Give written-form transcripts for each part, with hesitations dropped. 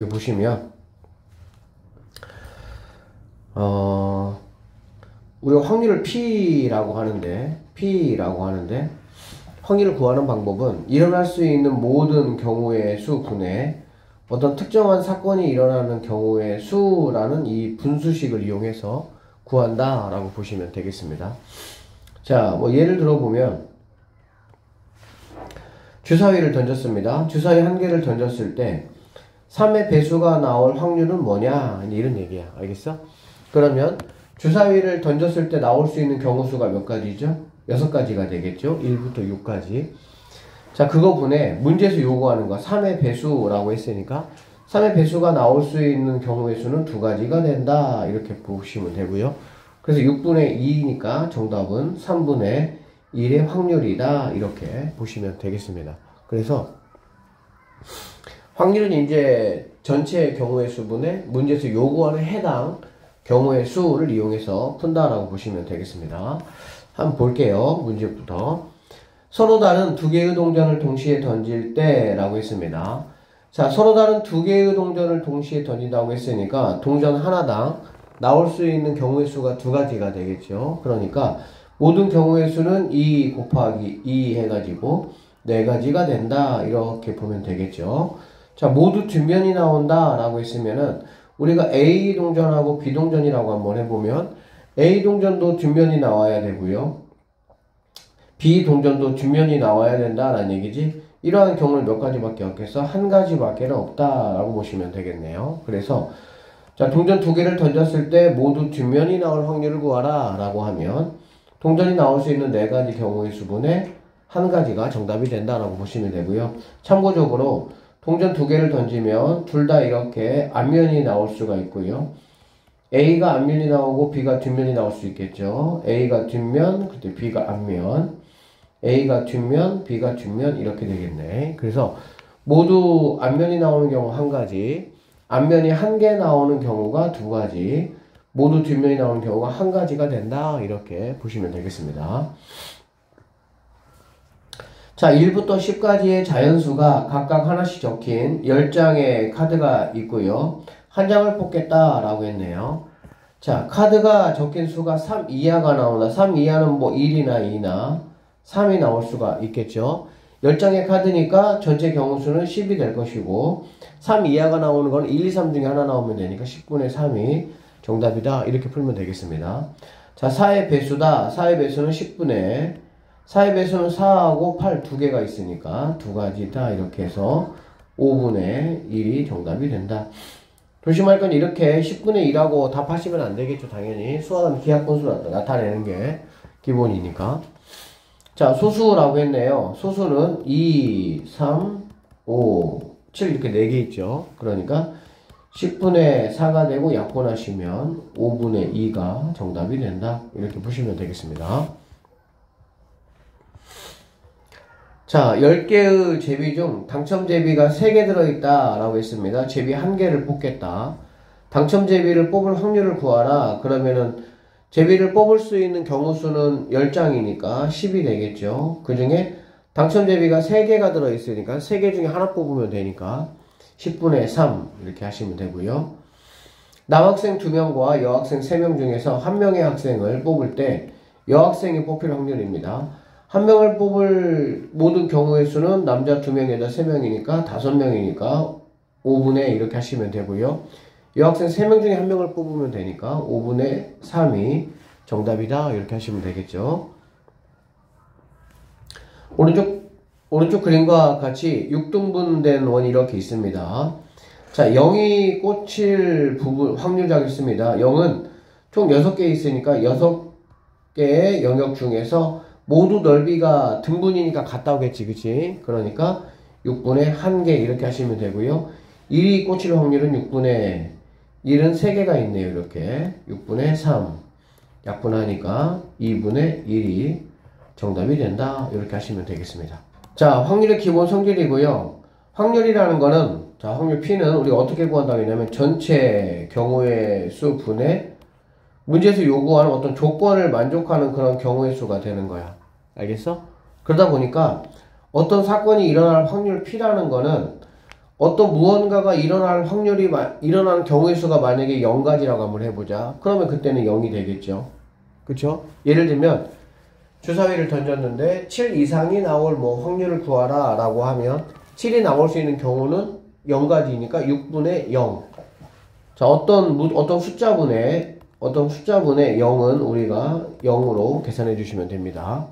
여기 보시면 우리가 확률을 P라고 하는데 확률을 구하는 방법은 일어날 수 있는 모든 경우의 수 분의 어떤 특정한 사건이 일어나는 경우의 수라는 이 분수식을 이용해서 구한다 라고 보시면 되겠습니다. 자, 뭐 예를 들어 보면 주사위를 던졌습니다. 주사위 한 개를 던졌을 때 3의 배수가 나올 확률은 뭐냐? 이런 얘기야. 알겠어? 그러면 주사위를 던졌을 때 나올 수 있는 경우 수가 몇 가지죠? 6가지가 되겠죠? 1부터 6까지. 자, 그거 분해 문제에서 요구하는 거 3의 배수라고 했으니까 3의 배수가 나올 수 있는 경우의 수는 2가지가 된다. 이렇게 보시면 되고요. 그래서 6분의 2니까 정답은 3분의 1의 확률이다. 이렇게 보시면 되겠습니다. 그래서 확률은 이제 전체 경우의 수분에 문제에서 요구하는 해당 경우의 수를 이용해서 푼다라고 보시면 되겠습니다. 한번 볼게요. 문제부터. 서로 다른 두 개의 동전을 동시에 던질 때 라고 했습니다. 자, 서로 다른 두 개의 동전을 동시에 던진다고 했으니까 동전 하나당 나올 수 있는 경우의 수가 2가지가 되겠죠. 그러니까 모든 경우의 수는 2 곱하기 2 해가지고 4가지가 된다. 이렇게 보면 되겠죠. 자, 모두 뒷면이 나온다 라고 했으면은 우리가 A 동전하고 B 동전이라고 한번 해보면 A 동전도 뒷면이 나와야 되고요. B 동전도 뒷면이 나와야 된다라는 얘기지. 이러한 경우는 몇 가지밖에 없겠어? 한 가지밖에 없다라고 보시면 되겠네요. 그래서 자, 동전 2개를 던졌을 때 모두 뒷면이 나올 확률을 구하라 라고 하면 동전이 나올 수 있는 4가지 경우의 수분에 한 가지가 정답이 된다라고 보시면 되고요. 참고적으로 동전 2개를 던지면 둘 다 이렇게 앞면이 나올 수가 있고요. A가 앞면이 나오고 B가 뒷면이 나올 수 있겠죠. A가 뒷면, 그때 B가 앞면. A가 뒷면, B가 뒷면 이렇게 되겠네. 그래서 모두 앞면이 나오는 경우 한 가지, 앞면이 한 개 나오는 경우가 2가지, 모두 뒷면이 나오는 경우가 한 가지가 된다. 이렇게 보시면 되겠습니다. 자, 1부터 10까지의 자연수가 각각 하나씩 적힌 10장의 카드가 있고요. 한 장을 뽑겠다 라고 했네요. 자, 카드가 적힌 수가 3 이하가 나온다. 3 이하는 뭐 1이나 2나 3이 나올 수가 있겠죠. 10장의 카드니까 전체 경우수는 10이 될 것이고 3 이하가 나오는 건 1, 2, 3 중에 하나 나오면 되니까 10분의 3이 정답이다. 이렇게 풀면 되겠습니다. 자, 4의 배수다. 4의 배수는 10분의 4의 배수는 4하고 8 2개가 있으니까 2가지다. 이렇게 해서 5분의 1이 정답이 된다. 조심할 건 이렇게 10분의 1하고 답하시면 안 되겠죠. 당연히 수학은 기하분수로 나타내는 게 기본이니까. 자, 소수라고 했네요. 소수는 2, 3, 5, 7 이렇게 4개 있죠. 그러니까 10분의 4가 되고 약분하시면 5분의 2가 정답이 된다. 이렇게 보시면 되겠습니다. 자, 10개의 제비 중 당첨 제비가 3개 들어있다 라고 했습니다. 제비 1개를 뽑겠다. 당첨 제비를 뽑을 확률을 구하라. 그러면은 제비를 뽑을 수 있는 경우 수는 10장이니까 10이 되겠죠. 그 중에 당첨 제비가 3개가 들어있으니까 3개 중에 하나 뽑으면 되니까 10분의 3 이렇게 하시면 되고요. 남학생 2명과 여학생 3명 중에서 1명의 학생을 뽑을 때 여학생이 뽑힐 확률입니다. 한 명을 뽑을 모든 경우의 수는 남자 2명, 여자 3명이니까 5명이니까 5분의 이렇게 하시면 되고요. 여학생 3명 중에 1명을 뽑으면 되니까 5분의 3이 정답이다. 이렇게 하시면 되겠죠. 오른쪽 그림과 같이 6등분된 원이 이렇게 있습니다. 자, 0이 꽂힐 부분 확률작 있습니다. 0은 총 6개 있으니까 6개의 영역 중에서 모두 넓이가 등분이니까 같다 오겠지, 그치? 그러니까 6분의 1개 이렇게 하시면 되고요. 1이 꽂힐 확률은 6분의 1은 3개가 있네요. 이렇게 6분의 3 약분하니까 2분의 1이 정답이 된다. 이렇게 하시면 되겠습니다. 자, 확률의 기본 성질이고요. 확률이라는 거는 자, 확률 P는 우리가 어떻게 구한다고 했냐면 전체 경우의 수 분의 문제에서 요구하는 어떤 조건을 만족하는 그런 경우의 수가 되는 거야. 알겠어? 그러다 보니까 어떤 사건이 일어날 확률 P라는 거는 어떤 무언가가 일어나는 경우의 수가 만약에 0가지라고 한번 해보자. 그러면 그때는 0이 되겠죠. 그쵸? 예를 들면, 주사위를 던졌는데, 7 이상이 나올 뭐 확률을 구하라 라고 하면, 7이 나올 수 있는 경우는 0가지니까 6분의 0. 자, 어떤 숫자분의 0은 우리가 0으로 계산해 주시면 됩니다.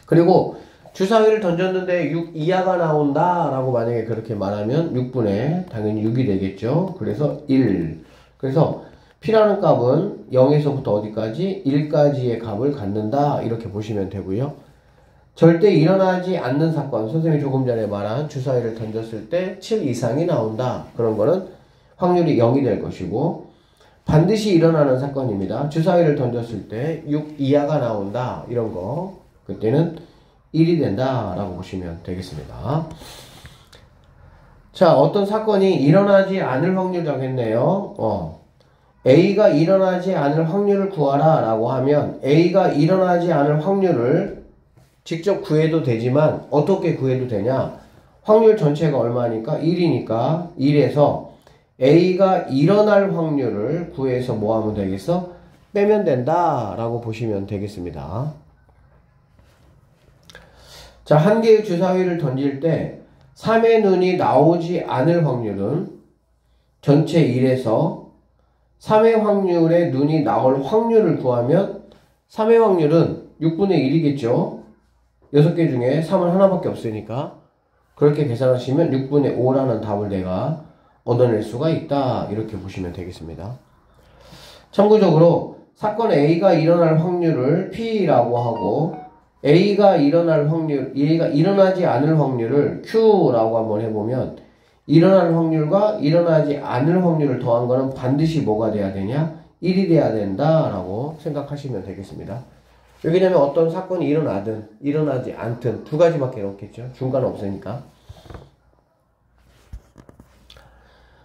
그리고 주사위를 던졌는데 6 이하가 나온다 라고 만약에 그렇게 말하면 6분의 당연히 6이 되겠죠. 그래서 1. 그래서 P라는 값은 0에서부터 어디까지? 1까지의 값을 갖는다 이렇게 보시면 되고요. 절대 일어나지 않는 사건, 선생님이 조금 전에 말한 주사위를 던졌을 때 7 이상이 나온다. 그런 거는 확률이 0이 될 것이고, 반드시 일어나는 사건입니다. 주사위를 던졌을 때 6 이하가 나온다. 이런 거 그때는 1이 된다 라고 보시면 되겠습니다. 자, 어떤 사건이 일어나지 않을 확률 정했네요. A가 일어나지 않을 확률을 구하라 라고 하면 A가 일어나지 않을 확률을 직접 구해도 되지만 어떻게 구해도 되냐? 확률 전체가 얼마니까? 1이니까 1에서 A가 일어날 확률을 구해서 뭐 하면 되겠어? 빼면 된다 라고 보시면 되겠습니다. 자, 한 개의 주사위를 던질 때 3의 눈이 나오지 않을 확률은 전체 1에서 3의 확률에 눈이 나올 확률을 구하면 3의 확률은 6분의 1이겠죠. 6개 중에 3은 하나밖에 없으니까 그렇게 계산하시면 6분의 5라는 답을 내가 얻어낼 수가 있다. 이렇게 보시면 되겠습니다. 참고적으로 사건 A가 일어날 확률을 P라고 하고 A가 일어나지 않을 확률을 Q라고 한번 해보면 일어날 확률과 일어나지 않을 확률을 더한 거는 반드시 뭐가 돼야 되냐? 1이 돼야 된다라고 생각하시면 되겠습니다. 왜냐면 어떤 사건이 일어나든 일어나지 않든 두 가지밖에 없겠죠. 중간 없으니까.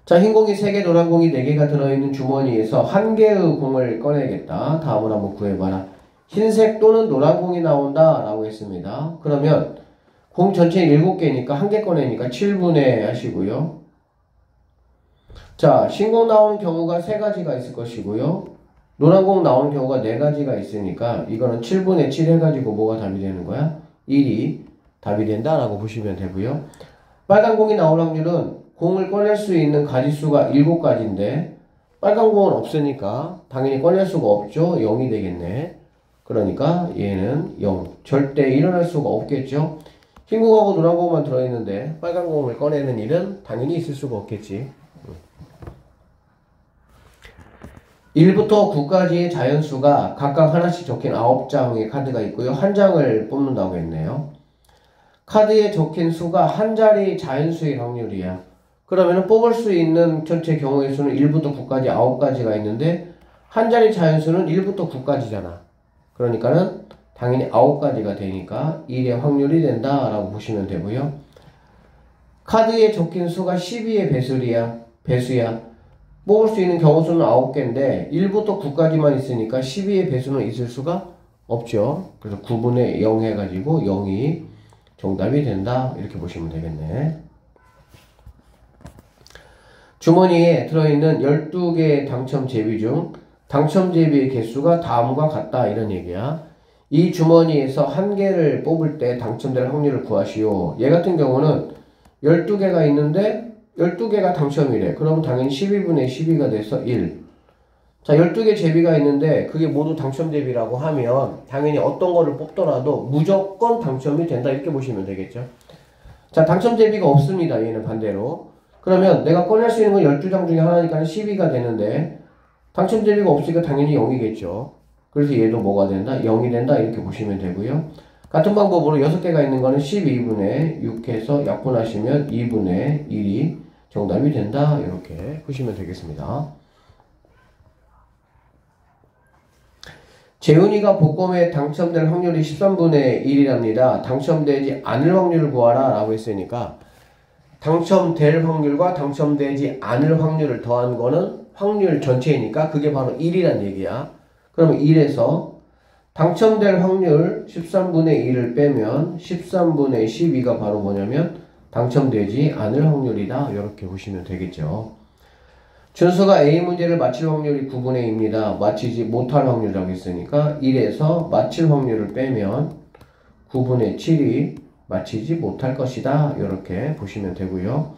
자, 흰 공이 3개, 노란 공이 4개가 들어있는 주머니에서 한 개의 공을 꺼내겠다. 다음을 한번 구해봐라. 흰색 또는 노란 공이 나온다 라고 했습니다. 그러면 공 전체 7개니까 한 개 꺼내니까 7분의 하시고요. 자, 흰공 나오는 경우가 3가지가 있을 것이고요. 노란 공 나오는 경우가 4가지가 있으니까 이거는 7분의 7 해가지고 뭐가 답이 되는 거야? 1이 답이 된다라고 보시면 되고요. 빨간 공이 나올 확률은 공을 꺼낼 수 있는 가지수가 7가지인데 빨간 공은 없으니까 당연히 꺼낼 수가 없죠. 0이 되겠네. 그러니까 얘는 0. 절대 일어날 수가 없겠죠. 흰 공하고 노란 공만 들어있는데 빨간 공을 꺼내는 일은 당연히 있을 수가 없겠지. 1부터 9까지의 자연수가 각각 하나씩 적힌 9장의 카드가 있고요. 한 장을 뽑는다고 했네요. 카드에 적힌 수가 한 자리 자연수일 확률이야. 그러면 뽑을 수 있는 전체 경우의 수는 1부터 9까지 9가지가 있는데 한 자리 자연수는 1부터 9까지잖아. 그러니까는 당연히 9가지가 되니까 1의 확률이 된다라고 보시면 되고요. 카드에 적힌 수가 12의 배수야. 뽑을 수 있는 경우수는 9개인데 1부터 9까지만 있으니까 12의 배수는 있을 수가 없죠. 그래서 9분의 0 해가지고 0이 정답이 된다. 이렇게 보시면 되겠네. 주머니에 들어있는 12개의 당첨 제비 중 당첨 제비의 개수가 다음과 같다. 이런 얘기야. 이 주머니에서 한 개를 뽑을 때 당첨될 확률을 구하시오. 얘 같은 경우는 12개가 있는데 12개가 당첨이래. 그러면 당연히 12분의 12가 돼서 1. 자, 12개 제비가 있는데 그게 모두 당첨 제비라고 하면 당연히 어떤 거를 뽑더라도 무조건 당첨이 된다. 이렇게 보시면 되겠죠. 자, 당첨 제비가 없습니다. 얘는 반대로. 그러면 내가 꺼낼 수 있는 건 12장 중에 하나니까 12가 되는데 당첨 제비가 없으니까 당연히 0이겠죠. 그래서 얘도 뭐가 된다? 0이 된다. 이렇게 보시면 되고요. 같은 방법으로 6개가 있는 거는 12분의 6 해서 약분하시면 2분의 1이 정답이 된다. 이렇게 보시면 되겠습니다. 재훈이가 복권에 당첨될 확률이 13분의 1이랍니다. 당첨되지 않을 확률을 구하라 라고 했으니까 당첨될 확률과 당첨되지 않을 확률을 더한 거는 확률 전체이니까 그게 바로 1이란 얘기야. 그러면 1에서 당첨될 확률 13분의 1을 빼면 13분의 12가 바로 뭐냐면 당첨되지 않을 확률이다. 이렇게 보시면 되겠죠. 준수가 A 문제를 맞힐 확률이 9분의 2입니다. 맞히지 못할 확률이라고 했으니까 1에서 맞힐 확률을 빼면 9분의 7이 맞히지 못할 것이다. 이렇게 보시면 되고요.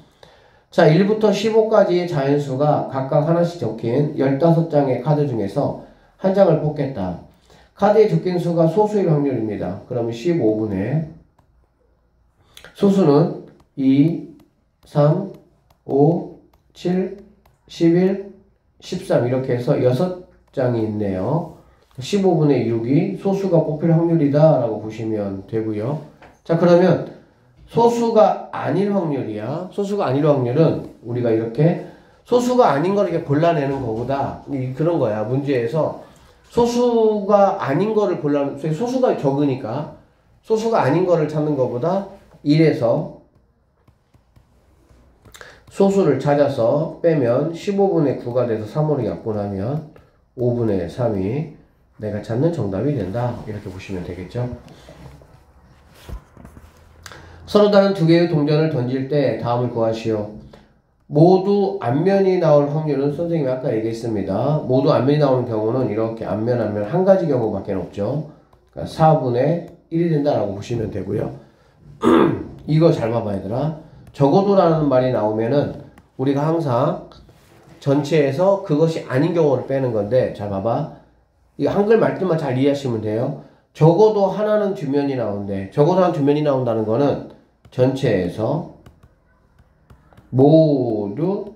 자, 1부터 15까지의 자연수가 각각 하나씩 적힌 15장의 카드 중에서 한 장을 뽑겠다. 카드에 적힌 수가 소수일 확률입니다. 그러면 15분의 소수는 2, 3, 5, 7, 11, 13 이렇게 해서 6장이 있네요. 15분의 6이 소수가 뽑힐 확률이다 라고 보시면 되고요. 자, 그러면 소수가 아닐 확률이야. 소수가 아닐 확률은 우리가 이렇게 소수가 아닌 걸 이렇게 골라내는 거보다 그런 거야. 문제에서 소수가 아닌 거를 소수가 적으니까 소수가 아닌 거를 찾는 것보다 1에서 소수를 찾아서 빼면 15분의 9가 돼서 3으로 약분하면 5분의 3이 내가 찾는 정답이 된다. 이렇게 보시면 되겠죠. 서로 다른 두 개의 동전을 던질 때 다음을 구하시오. 모두 앞면이 나올 확률은 선생님이 아까 얘기했습니다. 모두 앞면이 나오는 경우는 이렇게 앞면 한 가지 경우밖에 없죠. 그러니까 4분의 1이 된다라고 보시면 되고요. 이거 잘 봐봐 얘들아. 적어도라는 말이 나오면은 우리가 항상 전체에서 그것이 아닌 경우를 빼는 건데 잘 봐봐. 이 한글 말뜻만 잘 이해하시면 돼요. 적어도 하나는 뒷면이 나오는데 적어도 하나는 뒷면이 나온다는 거는 전체에서 모두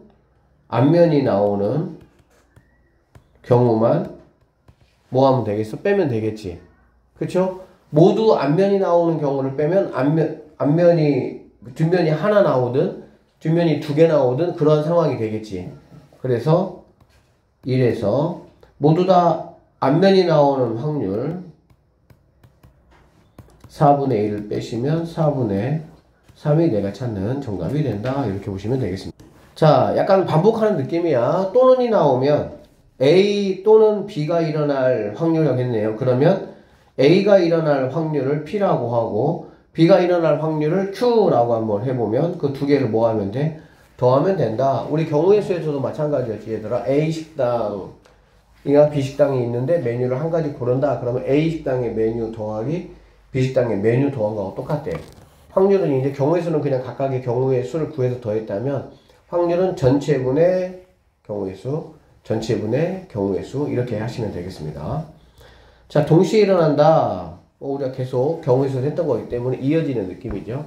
앞면이 나오는 경우만 뭐 하면 되겠어? 빼면 되겠지. 그쵸? 모두 앞면이 나오는 경우를 빼면 뒷면이 하나 나오든 뒷면이 2개 나오든 그런 상황이 되겠지. 그래서 1에서 모두 다 앞면이 나오는 확률 4분의 1을 빼시면 4분의 3이 내가 찾는 정답이 된다. 이렇게 보시면 되겠습니다. 자, 약간 반복하는 느낌이야. 또는이 나오면 A 또는 B가 일어날 확률이라고 했네요. 그러면 A가 일어날 확률을 P라고 하고 B가 일어날 확률을 Q라고 한번 해보면 그 두 개를 뭐 하면 돼? 더하면 된다. 우리 경우의 수에서도 마찬가지였지 얘들아. A 식당이나 B 식당이 있는데 메뉴를 한 가지 고른다. 그러면 A 식당의 메뉴 더하기 B 식당의 메뉴 더한 거하고 똑같대. 확률은 이제 경우의 수는 그냥 각각의 경우의 수를 구해서 더했다면 확률은 전체분의 경우의 수, 전체분의 경우의 수 이렇게 하시면 되겠습니다. 자, 동시에 일어난다. 우리가 계속 경우의 수를 했던 거기 때문에 이어지는 느낌이죠.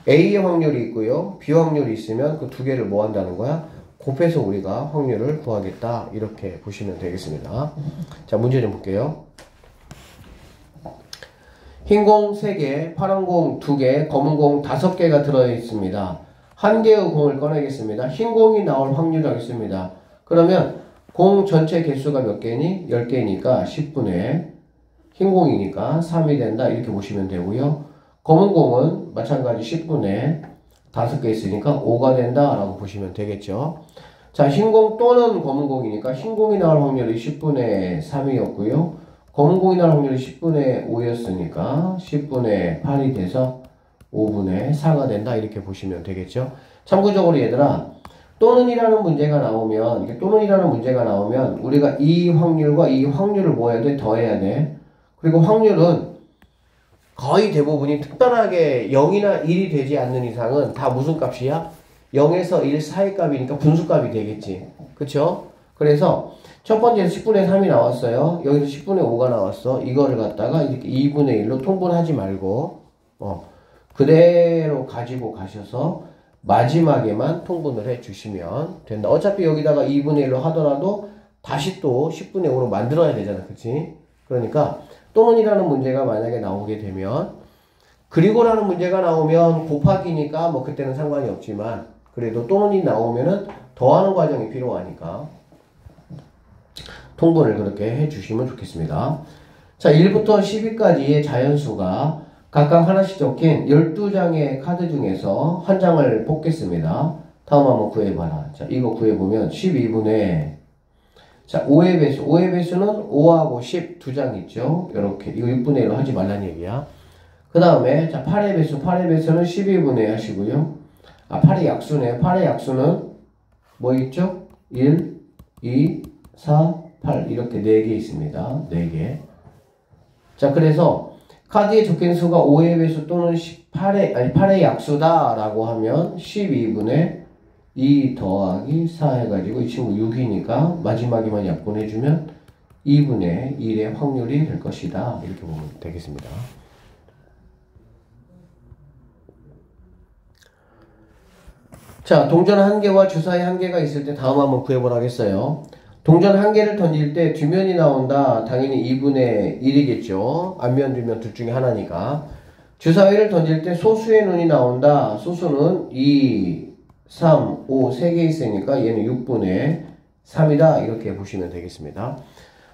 A의 확률이 있고요. B 확률이 있으면 그 두 개를 뭐 한다는 거야? 곱해서 우리가 확률을 구하겠다. 이렇게 보시면 되겠습니다. 자, 문제 좀 볼게요. 흰 공 3개, 파란 공 2개, 검은 공 5개가 들어있습니다. 한 개의 공을 꺼내겠습니다. 흰 공이 나올 확률이라고 있습니다. 그러면 공 전체 개수가 몇 개니? 10개니까 10분의 흰 공이니까 3이 된다. 이렇게 보시면 되고요. 검은 공은 마찬가지 10분의 5개 있으니까 5가 된다. 라고 보시면 되겠죠. 자, 흰 공 또는 검은 공이니까 흰 공이 나올 확률이 10분의 3이었고요. 검은 공이 나올 확률이 10분의 5였으니까 10분의 8이 돼서 5분의 4가 된다. 이렇게 보시면 되겠죠. 참고적으로 얘들아, 또는이라는 문제가 나오면, 이게 또는이라는 문제가 나오면 우리가 이 확률과 이 확률을 뭐 해야 돼? 더해야 돼. 그리고 확률은 거의 대부분이 특별하게 0이나 1이 되지 않는 이상은 다 무슨 값이야? 0에서 1 사이 값이니까 분수값이 되겠지. 그쵸? 그래서 첫 번째에서 10분의 3이 나왔어요. 여기서 10분의 5가 나왔어. 이거를 갖다가 이렇게 2분의 1로 통분하지 말고 그대로 가지고 가셔서 마지막에만 통분을 해 주시면 된다. 어차피 여기다가 2분의 1로 하더라도 다시 또 10분의 5로 만들어야 되잖아. 그치? 그러니까 또는이라는 문제가 만약에 나오게 되면 그리고라는 문제가 나오면 곱하기니까 뭐 그때는 상관이 없지만 그래도 또는이 나오면은 더하는 과정이 필요하니까 통분을 그렇게 해주시면 좋겠습니다. 자, 1부터 10위까지의 자연수가 각각 하나씩 적힌 12장의 카드 중에서 한 장을 뽑겠습니다. 다음 한번 구해봐라. 자, 이거 구해보면 12분의 자, 5의 배수. 5의 배수는 5하고 10 두 장 있죠. 이렇게. 이거 6분의 1로 하지 말라는 얘기야. 그 다음에 자 8의 배수는 12분의 하시고요. 8의 약수네요. 8의 약수는 뭐 있죠? 1, 2, 4, 8 이렇게 4개 있습니다. 4개. 자 그래서 카드에 적힌 수가 5의 배수 또는 8의 약수다 라고 하면 12분의 2 더하기 4 해가지고 이 친구 6이니까 마지막에만 약분해주면 2분의 1의 확률이 될 것이다. 이렇게 보면 되겠습니다. 자, 동전 1개와 주사위 1개가 있을 때 다음 한번 구해보라 하겠어요. 동전 1개를 던질 때 뒷면이 나온다. 당연히 2분의 1이겠죠. 앞면, 뒷면 둘 중에 하나니까. 주사위를 던질 때 소수의 눈이 나온다. 소수는 2, 3, 5, 3개 있으니까 얘는 6분의 3이다. 이렇게 보시면 되겠습니다.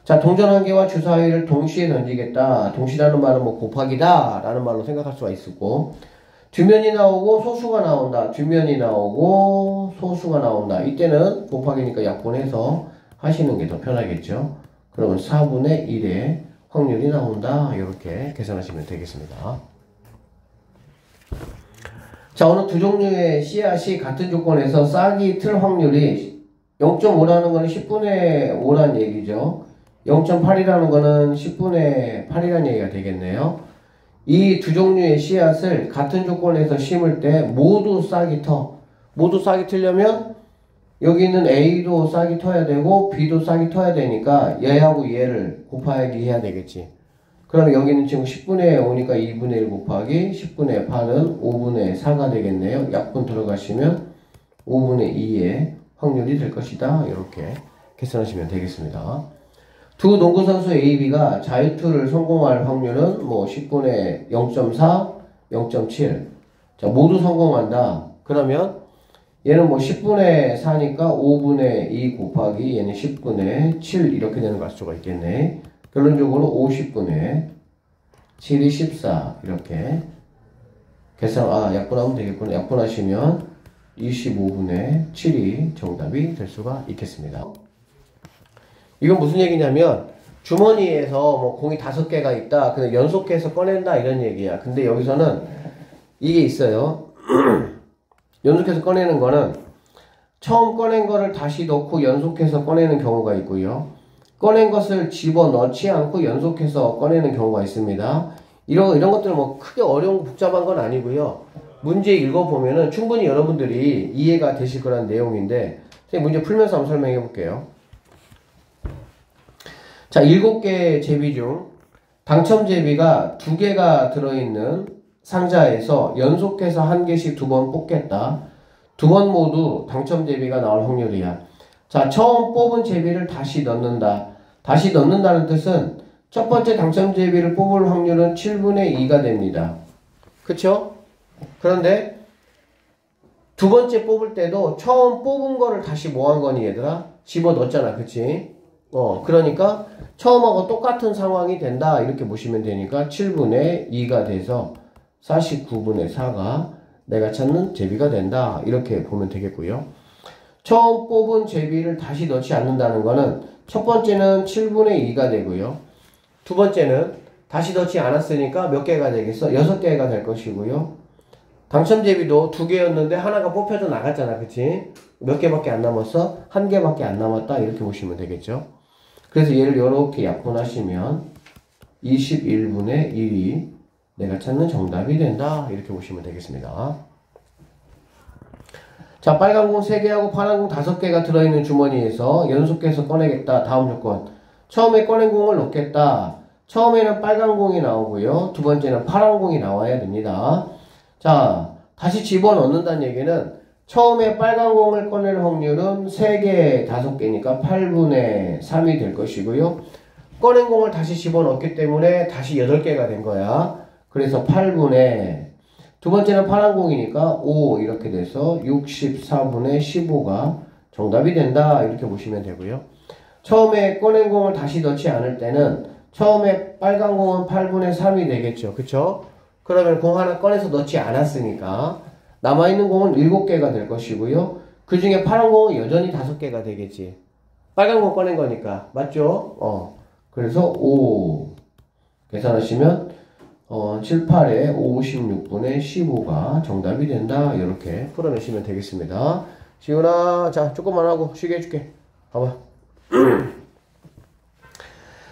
자, 동전 1개와 주사위를 동시에 던지겠다. 동시라는 말은 뭐 곱하기다 라는 말로 생각할 수가 있었고, 뒷면이 나오고 소수가 나온다. 뒷면이 나오고 소수가 나온다. 이때는 곱하기니까 약분해서 하시는 게 더 편하겠죠. 그러면 4분의 1의 확률이 나온다. 이렇게 계산하시면 되겠습니다. 자, 어느 두 종류의 씨앗이 같은 조건에서 싹이 틀 확률이 0.5라는 거는 10분의 5란 얘기죠. 0.8이라는 거는 10분의 8이란 얘기가 되겠네요. 이 두 종류의 씨앗을 같은 조건에서 심을 때 모두 싹이 터. 모두 싹이 틀려면 여기 있는 A도 싹이 터야 되고 B도 싹이 터야 되니까 얘하고 얘를 곱하기 해야 되겠지. 그럼 여기 있는 친구 10분의 5니까 2분의 1 곱하기 10분의 8은 5분의 4가 되겠네요. 약분 들어가시면 5분의 2의 확률이 될 것이다. 이렇게 계산하시면 되겠습니다. 두 농구선수 A, B가 자유투를 성공할 확률은 뭐 10분의 0.4, 0.7. 자, 모두 성공한다. 그러면 얘는 뭐 10분의 4니까 5분의 2 곱하기 얘는 10분의 7 이렇게 되는 걸 알 수가 있겠네. 결론적으로 50분의 7이 14 이렇게 계산, 약분하면 되겠구나. 약분하시면 25분의 7이 정답이 될 수가 있겠습니다. 이건 무슨 얘기냐면 주머니에서 뭐 공이 5개가 있다. 근데 연속해서 꺼낸다 이런 얘기야. 근데 여기서는 이게 있어요. 연속해서 꺼내는 거는 처음 꺼낸 거를 다시 넣고 연속해서 꺼내는 경우가 있고요. 꺼낸 것을 집어넣지 않고 연속해서 꺼내는 경우가 있습니다. 이런 것들은 뭐 크게 어려운 복잡한 건 아니고요. 문제 읽어보면은 충분히 여러분들이 이해가 되실 거란 내용인데 문제 풀면서 한번 설명해 볼게요. 자, 7개의 제비 중 당첨 제비가 2개가 들어있는 상자에서 연속해서 1개씩 2번 뽑겠다. 2번 모두 당첨 제비가 나올 확률이야. 자, 처음 뽑은 제비를 다시 넣는다. 다시 넣는다는 뜻은 첫 번째 당첨 제비를 뽑을 확률은 7분의 2가 됩니다. 그쵸? 그런데 두 번째 뽑을 때도 처음 뽑은 거를 다시 뭐 한 거니 얘들아? 집어 넣었잖아. 그치? 그러니까 처음하고 똑같은 상황이 된다. 이렇게 보시면 되니까 7분의 2가 돼서 49분의 4가 내가 찾는 제비가 된다. 이렇게 보면 되겠고요. 처음 뽑은 제비를 다시 넣지 않는다는 거는 첫 번째는 7분의 2가 되고요. 두 번째는 다시 넣지 않았으니까 몇 개가 되겠어? 6개가 될 것이고요. 당첨 제비도 2개였는데 하나가 뽑혀서 나갔잖아. 그치? 몇 개밖에 안 남았어? 1개밖에 안 남았다. 이렇게 보시면 되겠죠. 그래서 얘를 이렇게 약분하시면 21분의 1이 내가 찾는 정답이 된다. 이렇게 보시면 되겠습니다. 자, 빨간 공 3개하고 파란 공 5개가 들어있는 주머니에서 연속해서 꺼내겠다. 다음 조건. 처음에 꺼낸 공을 넣겠다. 처음에는 빨간 공이 나오고요. 두 번째는 파란 공이 나와야 됩니다. 자, 다시 집어넣는다는 얘기는 처음에 빨간 공을 꺼낼 확률은 3개, 5개니까 8분의 3이 될 것이고요. 꺼낸 공을 다시 집어넣기 때문에 다시 8개가 된 거야. 그래서 8분의 두 번째는 파란 공이니까 5 이렇게 돼서 64분의 15가 정답이 된다. 이렇게 보시면 되고요. 처음에 꺼낸 공을 다시 넣지 않을 때는 처음에 빨간 공은 8분의 3이 되겠죠. 그쵸? 그러면 공 하나 꺼내서 넣지 않았으니까 남아있는 공은 7개가 될 것이고요. 그 중에 파란 공은 여전히 5개가 되겠지. 빨간 공 꺼낸 거니까. 맞죠? 그래서 5 계산하시면 7, 8에 56분의 15가 정답이 된다. 이렇게 풀어내시면 되겠습니다. 지훈아, 자, 조금만 하고 쉬게 해줄게. 봐봐.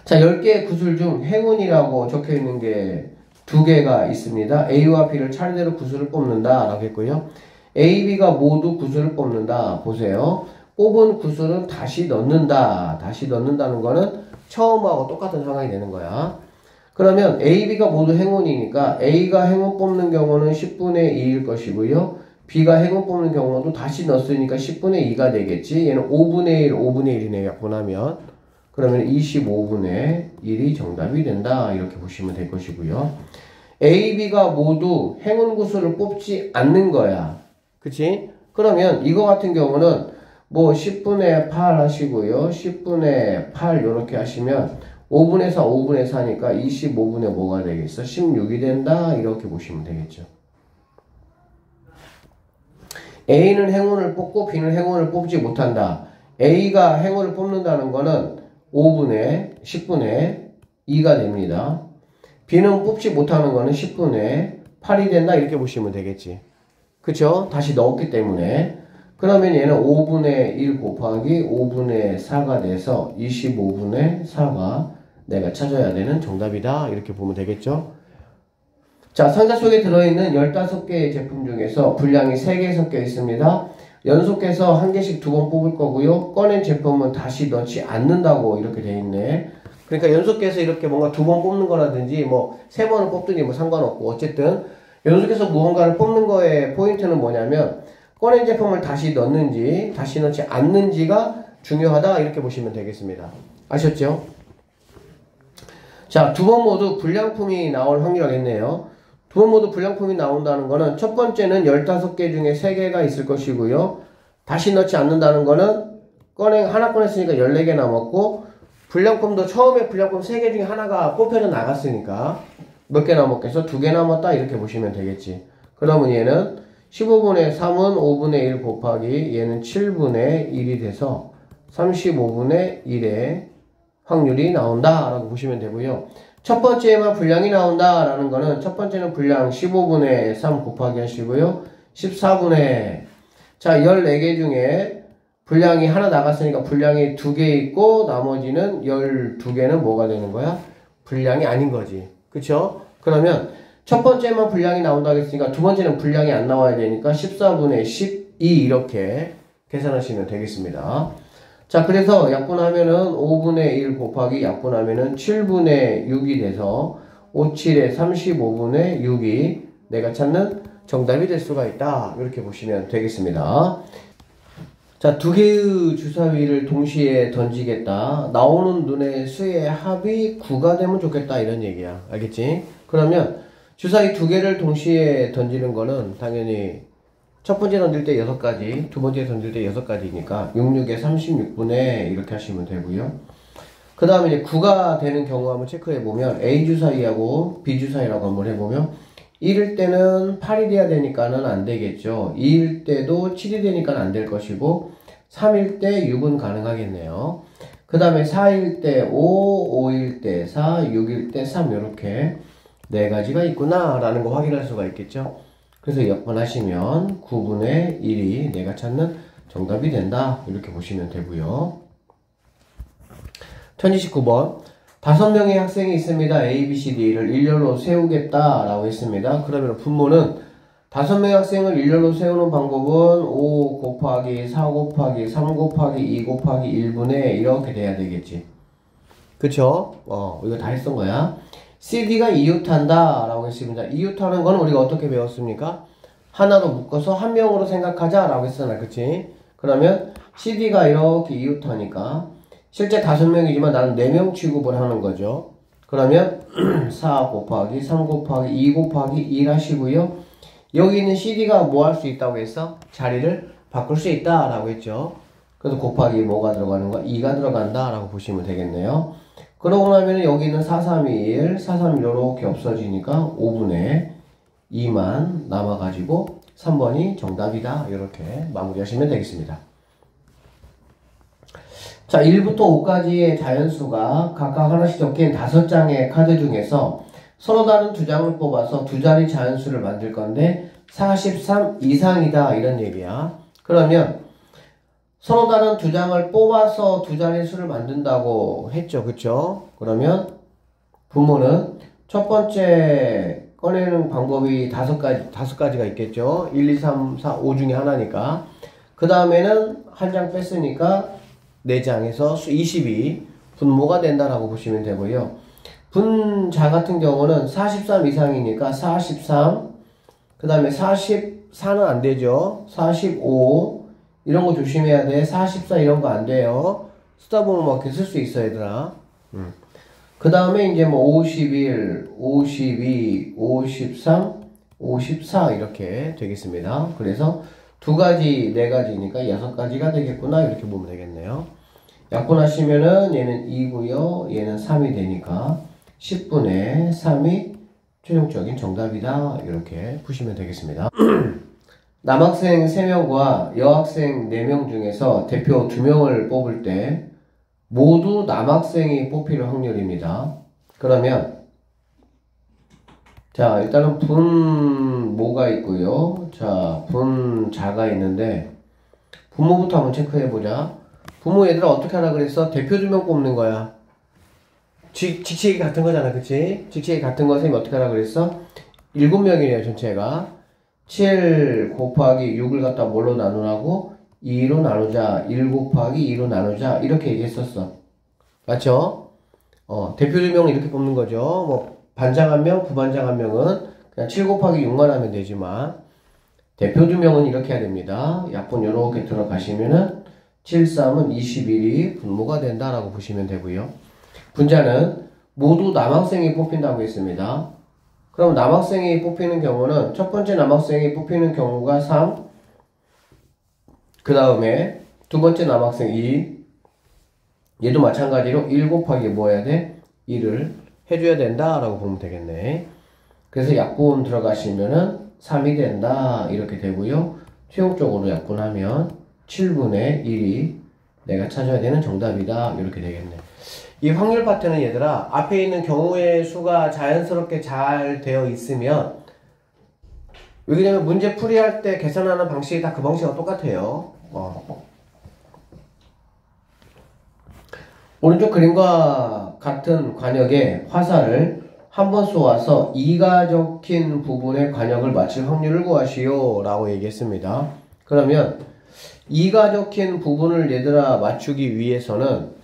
자, 10개의 구술 중 행운이라고 적혀 있는 게 2개가 있습니다. A와 B를 차례대로 구술을 뽑는다. 라고 했고요. A, B가 모두 구술을 뽑는다. 보세요. 뽑은 구술은 다시 넣는다. 다시 넣는다는 거는 처음하고 똑같은 상황이 되는 거야. 그러면 A, B가 모두 행운이니까 A가 행운 뽑는 경우는 10분의 2일 것이고요. B가 행운 뽑는 경우도 다시 넣었으니까 10분의 2가 되겠지. 얘는 5분의 1, 5분의 1이네. 약분하면. 그러면 25분의 1이 정답이 된다. 이렇게 보시면 될 것이고요. A, B가 모두 행운 구슬을 뽑지 않는 거야. 그치? 그러면 이거 같은 경우는 뭐 10분의 8 하시고요. 10분의 8 이렇게 하시면 5분의 4, 5분의 4니까 25분의 뭐가 되겠어? 16이 된다. 이렇게 보시면 되겠죠. A는 행운을 뽑고 B는 행운을 뽑지 못한다. A가 행운을 뽑는다는 거는 5분의 10분의 2가 됩니다. B는 뽑지 못하는 거는 10분의 8이 된다. 이렇게 보시면 되겠지. 그쵸? 다시 넣었기 때문에. 그러면 얘는 5분의 1 곱하기 5분의 4가 돼서 25분의 4가 내가 찾아야 되는 정답이다. 이렇게 보면 되겠죠? 자, 상자 속에 들어있는 15개의 제품 중에서 분량이 3개 섞여 있습니다. 연속해서 한 개씩 2번 뽑을 거고요. 꺼낸 제품은 다시 넣지 않는다고 이렇게 돼 있네. 그러니까 연속해서 이렇게 뭔가 2번 뽑는 거라든지 뭐 3번을 뽑든지 뭐 상관없고 어쨌든 연속해서 무언가를 뽑는 거의 포인트는 뭐냐면 꺼낸 제품을 다시 넣는지 다시 넣지 않는지가 중요하다. 이렇게 보시면 되겠습니다. 아셨죠? 자, 2번 모두 불량품이 나올 확률이겠네요. 2번 모두 불량품이 나온다는 거는 첫 번째는 15개 중에 3개가 있을 것이고요. 다시 넣지 않는다는 거는 하나 꺼냈으니까 14개 남았고 불량품도 처음에 불량품 3개 중에 하나가 뽑혀서 나갔으니까 몇 개 남았겠어? 2개 남았다. 이렇게 보시면 되겠지. 그러면 얘는 15분의 3은 5분의 1 곱하기 얘는 7분의 1이 돼서 35분의 1의 확률이 나온다 라고 보시면 되고요. 첫 번째에만 분량이 나온다 라는 거는 첫 번째는 분량 15분의 3 곱하기 하시고요. 14분의 자 14개 중에 분량이 하나 나갔으니까 분량이 2개 있고 나머지는 12개는 뭐가 되는 거야? 분량이 아닌 거지. 그쵸? 그러면 첫 번째만 분량이 나온다고 했으니까 두 번째는 분량이 안 나와야 되니까 14분의 12 이렇게 계산하시면 되겠습니다. 자, 그래서 약분하면은 5분의 1 곱하기 약분하면은 7분의 6이 돼서 5, 7에 35분의 6이 내가 찾는 정답이 될 수가 있다. 이렇게 보시면 되겠습니다. 자, 2개의 주사위를 동시에 던지겠다. 나오는 눈의 수의 합이 9가 되면 좋겠다. 이런 얘기야. 알겠지? 그러면 주사위 2개를 동시에 던지는 거는 당연히 첫 번째 던질 때 6가지, 두 번째 던질 때 6가지니까 66에 36분의 이렇게 하시면 되고요. 그 다음에 이제 9가 되는 경우 한번 체크해 보면 A 주사위하고 B 주사위라고 한번 해보면 1일 때는 8이 돼야 되니까는 안 되겠죠. 2일 때도 7이 되니까 안 될 것이고 3일 때 6은 가능하겠네요. 그 다음에 4일 때 5, 5일 때 4, 6일 때 3 이렇게 4가지가 있구나 라는 거 확인할 수가 있겠죠. 그래서 역분하시면 9분의 1이 내가 찾는 정답이 된다. 이렇게 보시면 되고요. 1019번 5명의 학생이 있습니다. A, B, C, D를 일렬로 세우겠다 라고 했습니다. 그러면 분모는 5명의 학생을 일렬로 세우는 방법은 5 곱하기 4 곱하기 3 곱하기 2 곱하기 1분의 이렇게 돼야 되겠지. 그쵸? 이거 다 했던 거야. CD가 이웃한다 라고 했습니다. 이웃하는 건 우리가 어떻게 배웠습니까? 하나로 묶어서 한 명으로 생각하자 라고 했잖아. 그치? 그러면 CD가 이렇게 이웃하니까 실제 5명이지만 나는 4명 취급을 하는 거죠. 그러면 4 곱하기 3 곱하기 2 곱하기 1 하시고요. 여기 있는 CD가 뭐 할 수 있다고 했어? 자리를 바꿀 수 있다 라고 했죠. 그래서 곱하기 뭐가 들어가는 거야? 2가 들어간다 라고 보시면 되겠네요. 그러고 나면 여기 있는 4, 3, 2, 1, 4, 3, 1 이렇게 없어지니까 5분의 2만 남아가지고 3번이 정답이다. 이렇게 마무리하시면 되겠습니다. 자, 1부터 5까지의 자연수가 각각 하나씩 적힌 5장의 카드 중에서 서로 다른 두 장을 뽑아서 두 자리 자연수를 만들 건데 43 이상이다 이런 얘기야. 그러면 서로 다른 두 장을 뽑아서 두 자리 수를 만든다고 했죠. 그쵸? 그러면 분모는 첫 번째 꺼내는 방법이 다섯 가지가 있겠죠. 1, 2, 3, 4, 5 중에 하나니까. 그 다음에는 한 장 뺐으니까 4장에서 수 22 분모가 된다라고 보시면 되고요. 분자 같은 경우는 43 이상이니까 43, 그 다음에 44는 안 되죠. 45, 이런 거 조심해야 돼. 44 이런 거 안 돼요. 쓰다 보면 막 이렇게 쓸 수 있어, 얘들아. 그 다음에 이제 뭐 51, 52, 53, 54 이렇게 되겠습니다. 그래서 두 가지, 네 가지니까 6가지가 되겠구나. 이렇게 보면 되겠네요. 약분하시면은 얘는 2고요. 얘는 3이 되니까 10분의 3이 최종적인 정답이다. 이렇게 푸시면 되겠습니다. 남학생 3명과 여학생 4명 중에서 대표 2명을 뽑을 때 모두 남학생이 뽑힐 확률입니다. 그러면 자, 일단은 분모가 있고요. 자, 분자가 있는데 분모부터 한번 체크해보자. 분모 얘들아 어떻게 하라 그랬어? 대표 2명 뽑는 거야. 직책이 같은 거잖아, 그치? 직책이 같은 거 선생님이 어떻게 하라 그랬어? 7명이네요, 전체가. 7 곱하기 6을 갖다 뭘로 나누라고? 2로 나누자. 1 곱하기 2로 나누자. 이렇게 얘기했었어. 맞죠? 대표 2명은 이렇게 뽑는 거죠. 뭐, 반장 1명, 부반장 1명은 그냥 7 곱하기 6만 하면 되지만, 대표 2명은 이렇게 해야 됩니다. 약분 요렇게 들어가시면은, 7, 3은 21이 분모가 된다라고 보시면 되고요. 분자는 모두 남학생이 뽑힌다고 했습니다. 그럼 남학생이 뽑히는 경우는 첫 번째 남학생이 뽑히는 경우가 3, 그 다음에 두 번째 남학생 2, 얘도 마찬가지로 1 곱하기 뭐 해야 돼? 1을 해줘야 된다라고 보면 되겠네. 그래서 약분 들어가시면은 3이 된다 이렇게 되고요. 최종적으로 약분하면 7분의 1이 내가 찾아야 되는 정답이다 이렇게 되겠네. 이 확률 파트는 얘들아 앞에 있는 경우의 수가 자연스럽게 잘 되어 있으면, 왜냐면 문제 풀이할 때 계산하는 방식이 다 그 방식과 똑같아요. 오른쪽 그림과 같은 관역의 화살을 한번 쏘아서 2가 적힌 부분의 관역을 맞출 확률을 구하시오 라고 얘기했습니다. 그러면 2가 적힌 부분을 얘들아 맞추기 위해서는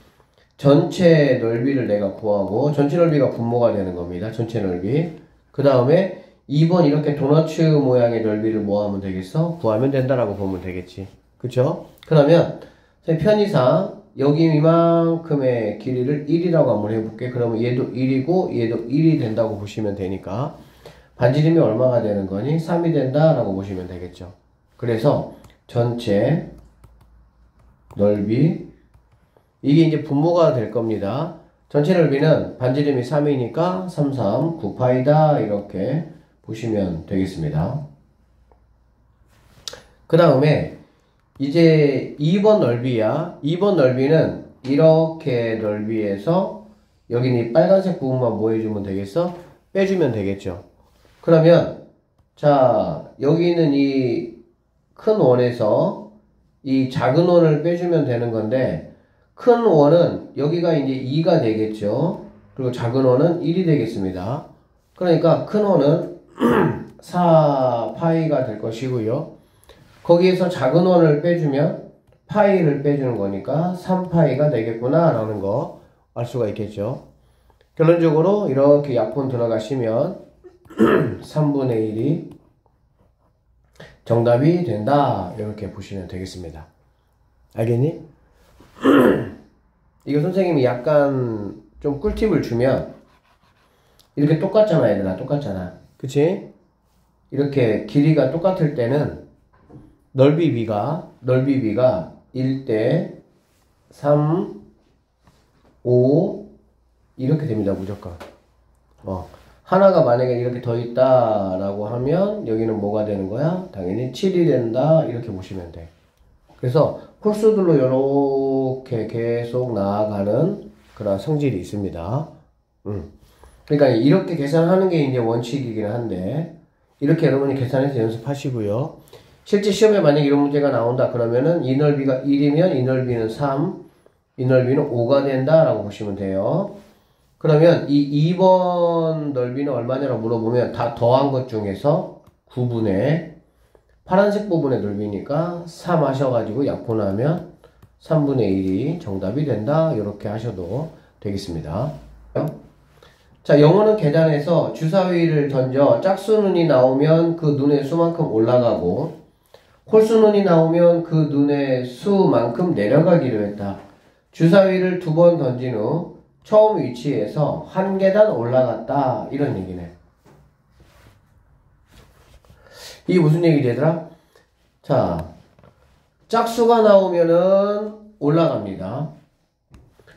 전체 넓이를 내가 구하고, 전체 넓이가 분모가 되는 겁니다. 전체 넓이. 그 다음에 2번 이렇게 도너츠 모양의 넓이를 뭐 하면 되겠어? 구하면 된다라고 보면 되겠지. 그쵸? 그러면 편의상 여기 이만큼의 길이를 1이라고 한번 해볼게. 그러면 얘도 1이고 얘도 1이 된다고 보시면 되니까 반지름이 얼마가 되는 거니? 3이 된다라고 보시면 되겠죠. 그래서 전체 넓이, 이게 이제 분모가 될 겁니다. 전체 넓이는 반지름이 3이니까 3, 3, 9파이다 이렇게 보시면 되겠습니다. 그 다음에 이제 2번 넓이야. 2번 넓이는 이렇게 넓이에서 여기는 이 빨간색 부분만 뭐 해주면 되겠어? 빼주면 되겠죠. 그러면 자, 여기는 이 큰 원에서 이 작은 원을 빼주면 되는 건데, 큰 원은 여기가 이제 2가 되겠죠. 그리고 작은 원은 1이 되겠습니다. 그러니까 큰 원은 4파이가 될 것이고요. 거기에서 작은 원을 빼주면 파이를 빼주는 거니까 3파이가 되겠구나 라는 거 알 수가 있겠죠. 결론적으로 이렇게 약분 들어가시면 3분의 1이 정답이 된다 이렇게 보시면 되겠습니다. 알겠니? 이거 선생님이 약간 좀 꿀팁을 주면, 이렇게 똑같잖아 얘들아, 똑같잖아, 그치? 이렇게 길이가 똑같을 때는 넓이 비가 1대 3, 5 이렇게 됩니다. 무조건. 하나가 만약에 이렇게 더 있다라고 하면 여기는 뭐가 되는 거야? 당연히 7이 된다 이렇게 보시면 돼. 그래서 홀수들로 이렇게 계속 나아가는 그런 성질이 있습니다. 그러니까 이렇게 계산하는 게 이제 원칙이긴 한데, 이렇게 여러분이 계산해서 연습하시고요. 실제 시험에 만약 이런 문제가 나온다 그러면은 이 넓이가 1이면 이 넓이는 3, 이 넓이는 5가 된다라고 보시면 돼요. 그러면 이 2번 넓이는 얼마냐고 물어보면 다 더한 것 중에서 9분의 파란색 부분의 넓이니까 3 하셔가지고 약분하면 3분의 1이 정답이 된다. 이렇게 하셔도 되겠습니다. 자, 영어는 계단에서 주사위를 던져 짝수눈이 나오면 그 눈의 수만큼 올라가고 홀수눈이 나오면 그 눈의 수만큼 내려가기로 했다. 주사위를 2번 던진 후 처음 위치에서 한 계단 올라갔다. 이런 얘기네. 이게 무슨 얘기지 얘들아? 자, 짝수가 나오면은 올라갑니다.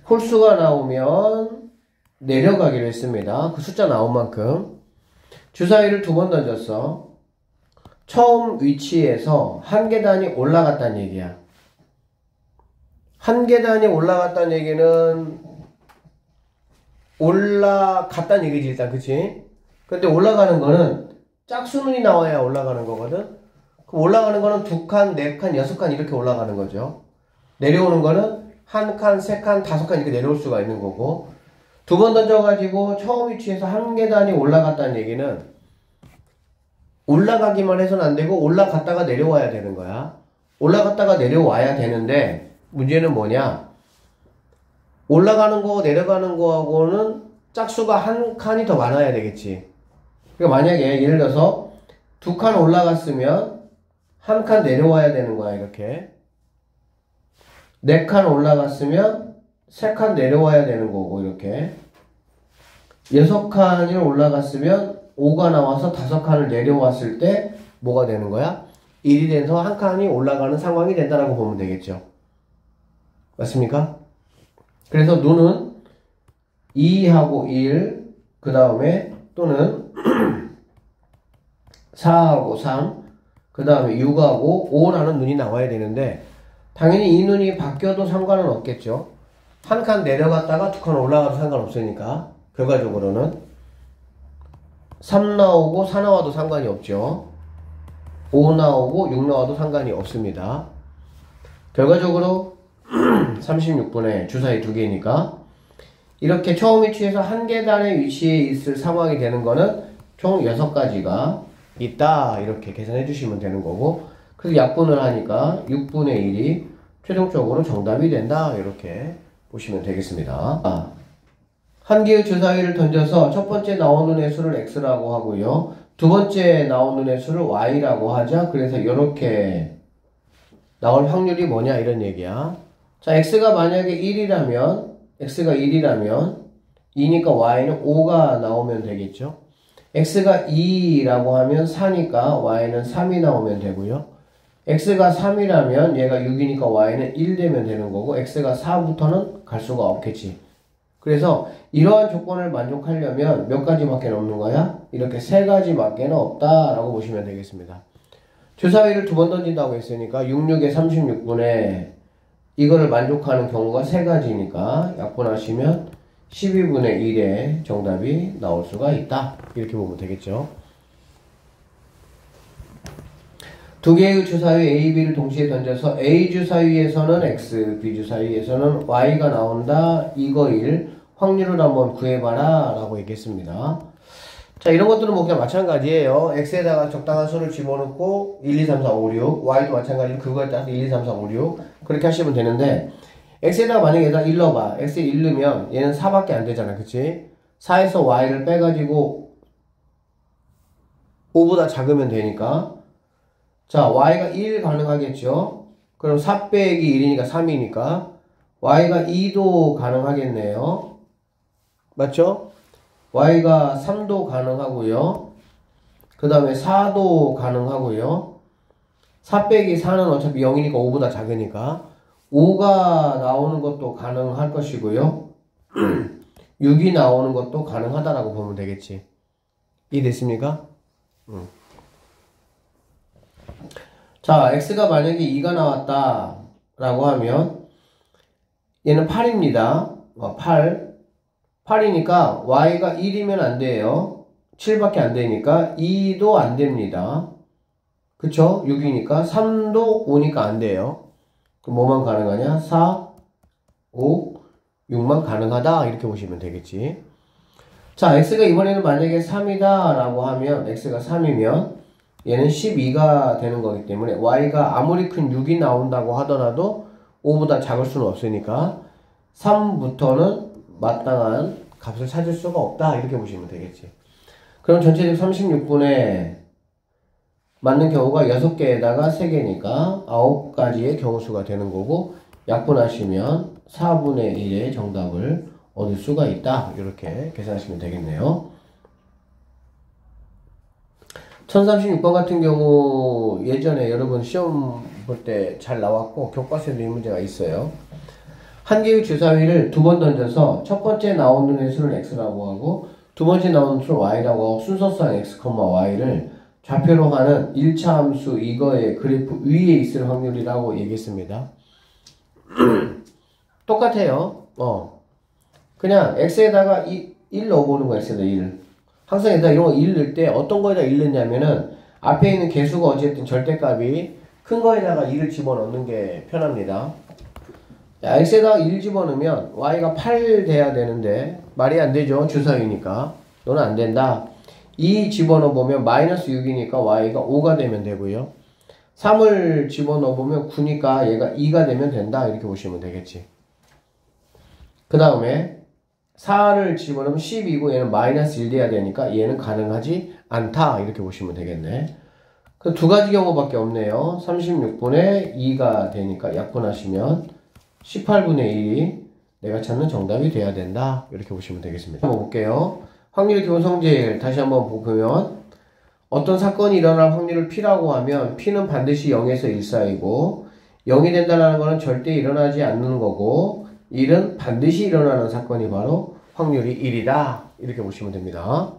홀수가 나오면 내려가기로 했습니다. 그 숫자 나온 만큼. 주사위를 2번 던졌어. 처음 위치에서 한 계단이 올라갔다는 얘기야. 한 계단이 올라갔다는 얘기는 올라갔다는 얘기지 일단, 그치? 근데 올라가는 거는 짝수눈이 나와야 올라가는 거거든. 그럼 올라가는 거는 2칸, 4칸, 6칸 이렇게 올라가는 거죠. 내려오는 거는 1칸, 3칸, 5칸 이렇게 내려올 수가 있는 거고, 2번 던져가지고 처음 위치에서 한 계단이 올라갔다는 얘기는 올라가기만 해서는 안 되고 올라갔다가 내려와야 되는 거야. 올라갔다가 내려와야 되는데 문제는 뭐냐? 올라가는 거 내려가는 거하고는 짝수가 한 칸이 더 많아야 되겠지. 그러니까 만약에 예를 들어서 2칸 올라갔으면 한 칸 내려와야 되는 거야. 이렇게 4칸 올라갔으면 3칸 내려와야 되는 거고, 이렇게 6칸이 올라갔으면 5가 나와서 5칸을 내려왔을 때 뭐가 되는 거야? 1이 돼서 한 칸이 올라가는 상황이 된다라고 보면 되겠죠. 맞습니까? 그래서 눈은 2하고 1, 그 다음에 또는 4하고 3, 그 다음에 6하고 5라는 눈이 나와야 되는데 당연히 이 눈이 바뀌어도 상관은 없겠죠. 한 칸 내려갔다가 2칸 올라가도 상관없으니까 결과적으로는 3 나오고 4 나와도 상관이 없죠. 5 나오고 6 나와도 상관이 없습니다. 결과적으로 36분의 주사위 2개니까 이렇게 처음 위치에서 한 계단의 위치에 있을 상황이 되는 거는 총 6가지가 있다. 이렇게 계산해 주시면 되는 거고, 그래서 약분을 하니까 6분의 1이 최종적으로 정답이 된다. 이렇게 보시면 되겠습니다. 한 개의 주사위를 던져서 첫 번째 나오는 의 수를 x라고 하고요. 두 번째 나오는 의 수를 y라고 하자. 그래서 이렇게 나올 확률이 뭐냐 이런 얘기야. 자, x가 만약에 1이라면 x가 1이라면 2니까 y는 5가 나오면 되겠죠. x가 2라고 하면 4니까 y는 3이 나오면 되고요. x가 3이라면 얘가 6이니까 y는 1 되면 되는 거고, x가 4부터는 갈 수가 없겠지. 그래서 이러한 조건을 만족하려면 몇 가지밖에 없는 거야? 이렇게 3가지밖에 없다라고 보시면 되겠습니다. 주사위를 2번 던진다고 했으니까 66에 36분의 이거를 만족하는 경우가 3가지니까 약분하시면 12분의 1의 정답이 나올 수가 있다. 이렇게 보면 되겠죠. 두 개의 주사위 A, B를 동시에 던져서 A 주사위에서는 X, B 주사위에서는 Y가 나온다. 이거일 확률을 한번 구해봐라 라고 얘기했습니다. 자, 이런 것들은 뭐 그냥 마찬가지예요. X에다가 적당한 수를 집어넣고 1, 2, 3, 4, 5, 6, Y도 마찬가지로 그거에 따라서 1, 2, 3, 4, 5, 6 그렇게 하시면 되는데, X에다가 만약에 얘다 1 넣어봐. X에 1 넣으면 얘는 4밖에 안 되잖아. 그치? 4에서 Y를 빼가지고 5보다 작으면 되니까, 자, y가 1 가능하겠죠? 그럼 4 빼기 1이니까 3이니까 y가 2도 가능하겠네요. 맞죠? y가 3도 가능하고요. 그 다음에 4도 가능하고요. 4 빼기 4는 어차피 0이니까 5보다 작으니까 5가 나오는 것도 가능할 것이고요. 6이 나오는 것도 가능하다라고 보면 되겠지. 이해됐습니까? 자, x가 만약에 2가 나왔다 라고 하면 얘는 8입니다. 8 8이니까 y가 1이면 안 돼요. 7밖에 안 되니까 2도 안 됩니다. 그쵸? 6이니까 3도 5니까 안 돼요. 그럼 뭐만 가능하냐? 4, 5, 6만 가능하다 이렇게 보시면 되겠지. 자, x가 이번에는 만약에 3이다 라고 하면 x가 3이면 얘는 12가 되는 거기 때문에 y가 아무리 큰 6이 나온다고 하더라도 5보다 작을 수는 없으니까 3부터는 마땅한 값을 찾을 수가 없다 이렇게 보시면 되겠지. 그럼 전체적 36분의 맞는 경우가 6개에다가 3개니까 9가지의 경우수가 되는 거고 약분하시면 4분의 1의 정답을 얻을 수가 있다. 이렇게 계산하시면 되겠네요. 1036번 같은 경우 예전에 여러분 시험 볼 때 잘 나왔고 교과서에도 이 문제가 있어요. 한 개의 주사위를 두 번 던져서 첫 번째 나온 눈의 수를 x라고 하고 두 번째 나온 수를 y라고 하고 순서상 x, y를 좌표로 하는 1차 함수 이거의 그래프 위에 있을 확률이라고 얘기했습니다. 똑같아요. 그냥 x에다가 1 넣어보는 거야. x에다 1. 항상 이런 거 1 넣을 때 어떤 거에다 1 넣냐면은 앞에 있는 개수가 어쨌든 절대값이 큰 거에다가 1을 집어넣는 게 편합니다. 자, x에다가 1 집어넣으면 y가 8 돼야 되는데 말이 안 되죠. 주사위니까. 너는 안 된다. 2 집어넣어보면 마이너스 6이니까 y가 5가 되면 되고요. 3을 집어넣어보면 9니까 얘가 2가 되면 된다. 이렇게 보시면 되겠지. 그 다음에 4를 집어넣으면 10이고 얘는 마이너스 1 돼야 되니까 얘는 가능하지 않다. 이렇게 보시면 되겠네. 그 두 가지 경우밖에 없네요. 36분의 2가 되니까 약분하시면 18분의 1이 내가 찾는 정답이 돼야 된다. 이렇게 보시면 되겠습니다. 한번 볼게요. 확률 기본 성질 다시 한번 보면 어떤 사건이 일어날 확률을 P라고 하면 P는 반드시 0에서 1 사이고 0이 된다는 것은 절대 일어나지 않는 거고 1은 반드시 일어나는 사건이 바로 확률이 1이다. 이렇게 보시면 됩니다.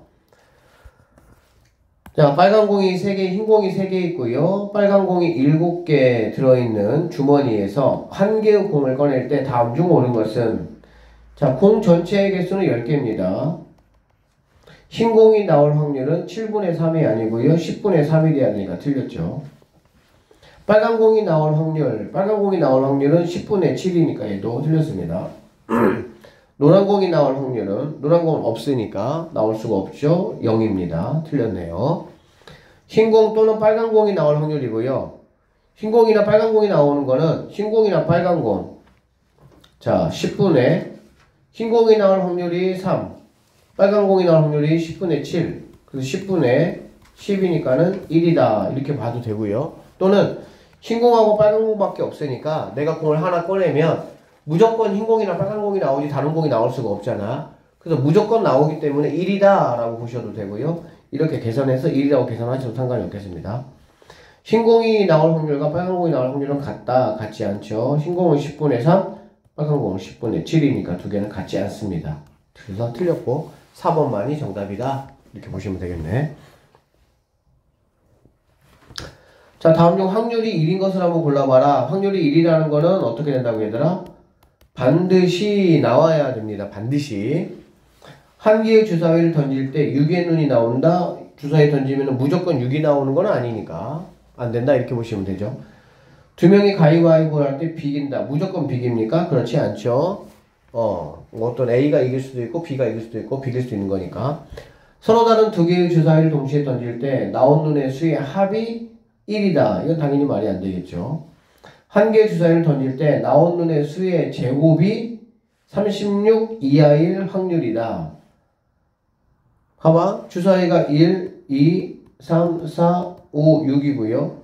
자, 빨간 공이 3개, 흰 공이 3개 있고요. 빨간 공이 7개 들어있는 주머니에서 한 개의 공을 꺼낼 때 다음 중 옳은 것은 자, 공 전체의 개수는 10개입니다. 흰 공이 나올 확률은 7분의 3이 아니고요. 10분의 3이 돼야 되니까 틀렸죠. 빨간 공이 나올 확률은 10분의 7이니까 얘도 틀렸습니다. 노란 공이 나올 확률은 노란 공은 없으니까 나올 수가 없죠. 0입니다. 틀렸네요. 흰 공 또는 빨간 공이 나올 확률이고요. 흰 공이나 빨간 공이 나오는 거는 흰 공이나 빨간 공. 자, 10분의 흰 공이 나올 확률이 3. 빨간 공이 나올 확률이 10분의 7. 그래서 10분의 10이니까는 1이다. 이렇게 봐도 되고요. 또는 흰 공하고 빨간 공밖에 없으니까 내가 공을 하나 꺼내면 무조건 흰 공이나 빨간 공이 나오지 다른 공이 나올 수가 없잖아. 그래서 무조건 나오기 때문에 1이다 라고 보셔도 되고요. 이렇게 계산해서 1이라고 계산하셔도 상관이 없겠습니다. 흰 공이 나올 확률과 빨간 공이 나올 확률은 같지 않죠. 흰 공은 10분의 3, 빨간 공은 10분의 7이니까 두 개는 같지 않습니다. 그래서 틀렸고 4번만이 정답이다. 이렇게 보시면 되겠네. 자, 다음 중 확률이 1인 것을 한번 골라봐라. 확률이 1이라는 거는 어떻게 된다고 얘들아? 반드시 나와야 됩니다. 반드시. 한 개의 주사위를 던질 때 6의 눈이 나온다. 주사위 던지면 무조건 6이 나오는 건 아니니까 안 된다. 이렇게 보시면 되죠. 두 명이 가위바위보를 할 때 비긴다. 무조건 비깁니까? 그렇지 않죠. 어떤 A가 이길 수도 있고 B가 이길 수도 있고 비길 수도 있는 거니까. 서로 다른 두 개의 주사위를 동시에 던질 때 나온 눈의 수의 합이 1이다. 이건 당연히 말이 안 되겠죠. 한 개의 주사위를 던질 때 나온 눈의 수의 제곱이 36 이하일 확률이다. 봐봐. 주사위가 1, 2, 3, 4, 5, 6이고요.